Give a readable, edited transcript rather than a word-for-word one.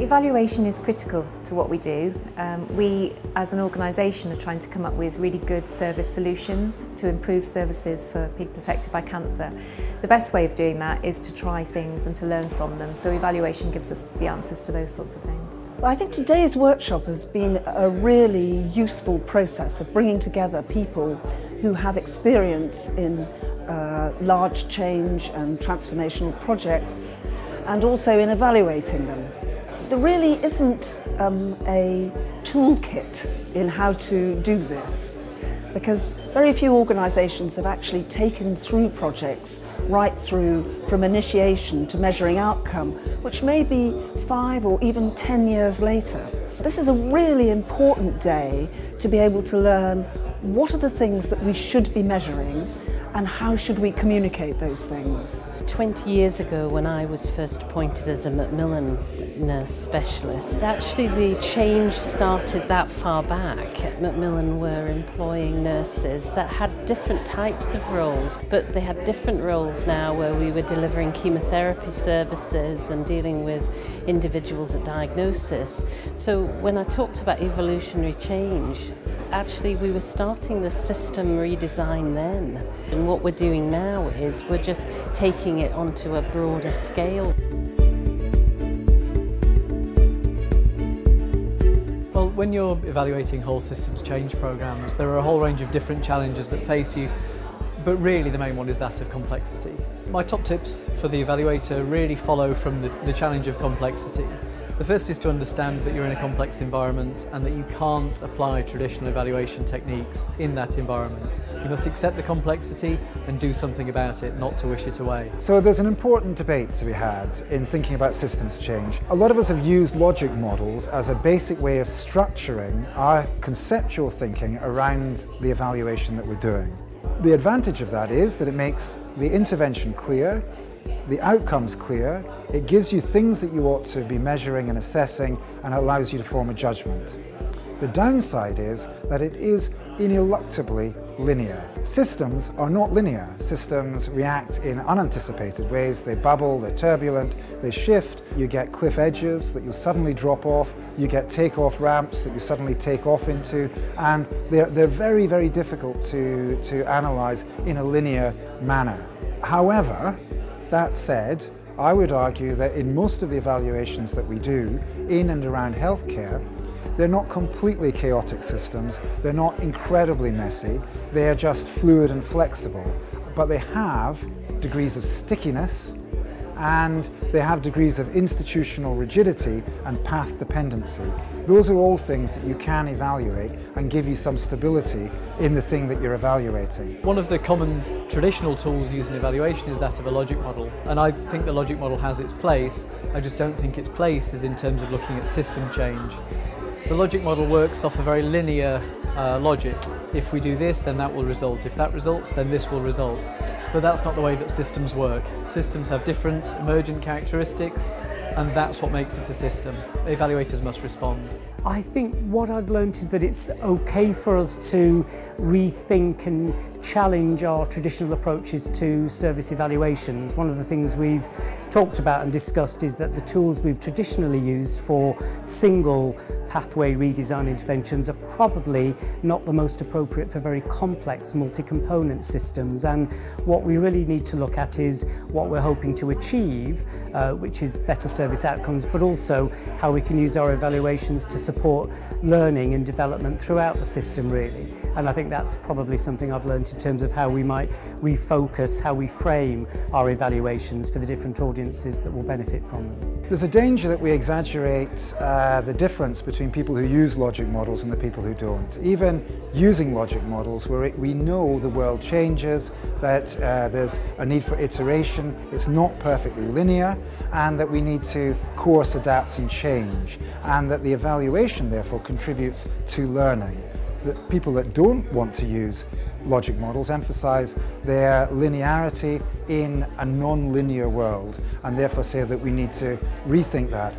Evaluation is critical to what we do. We, as an organisation, are trying to come up with really good service solutions to improve services for people affected by cancer. The best way of doing that is to try things and to learn from them, so evaluation gives us the answers to those sorts of things. Well, I think today's workshop has been a really useful process of bringing together people who have experience in large change and transformational projects, and also in evaluating them. There really isn't a toolkit in how to do this, because very few organisations have actually taken through projects right through from initiation to measuring outcome, which may be 5 or even 10 years later. This is a really important day to be able to learn what are the things that we should be measuring and how should we communicate those things. 20 years ago, when I was first appointed as a Macmillan nurse specialist, actually the change started that far back. At Macmillan were employing nurses that had different types of roles, but they had different roles now where we were delivering chemotherapy services and dealing with individuals at diagnosis. So when I talked about evolutionary change, actually we were starting the system redesign then. And what we're doing now is we're just taking it onto a broader scale. Well, when you're evaluating whole systems change programs, there are a whole range of different challenges that face you, but really the main one is that of complexity. My top tips for the evaluator really follow from the challenge of complexity. The first is to understand that you're in a complex environment and that you can't apply traditional evaluation techniques in that environment. You must accept the complexity and do something about it, not to wish it away. So there's an important debate to be had in thinking about systems change. A lot of us have used logic models as a basic way of structuring our conceptual thinking around the evaluation that we're doing. The advantage of that is that it makes the intervention clear, the outcomes clear, it gives you things that you ought to be measuring and assessing, and allows you to form a judgment. The downside is that it is ineluctably linear. Systems are not linear. Systems react in unanticipated ways. They bubble, they're turbulent, they shift. You get cliff edges that you'll suddenly drop off. You get take-off ramps that you suddenly take off into, and they're very, very difficult to analyze in a linear manner. However, that said, I would argue that in most of the evaluations that we do in and around healthcare, they're not completely chaotic systems, they're not incredibly messy, they are just fluid and flexible, but they have degrees of stickiness and they have degrees of institutional rigidity and path dependency. Those are all things that you can evaluate and give you some stability in the thing that you're evaluating. One of the common traditional tools used in evaluation is that of a logic model, and I think the logic model has its place. I just don't think its place is in terms of looking at system change. The logic model works off a very linear logic. If we do this, then that will result. If that results, then this will result. But that's not the way that systems work. Systems have different emergent characteristics, and that's what makes it a system. Evaluators must respond. I think what I've learned is that it's okay for us to rethink and challenge our traditional approaches to service evaluations. One of the things we've talked about and discussed is that the tools we've traditionally used for single pathway redesign interventions are probably not the most appropriate for very complex multi-component systems, and what we really need to look at is what we're hoping to achieve, which is better service outcomes, but also how we can use our evaluations to support learning and development throughout the system really. And I think that's probably something I've learned in terms of how we might refocus, how we frame our evaluations for the different audiences that will benefit from them. There's a danger that we exaggerate the difference between people who use logic models and the people who don't. Even using logic models, where we know the world changes, that there's a need for iteration, it's not perfectly linear, and that we need to course, adapt and change, and that the evaluation therefore contributes to learning. The people that don't want to use logic models emphasize their linearity in a non-linear world, and therefore say that we need to rethink that.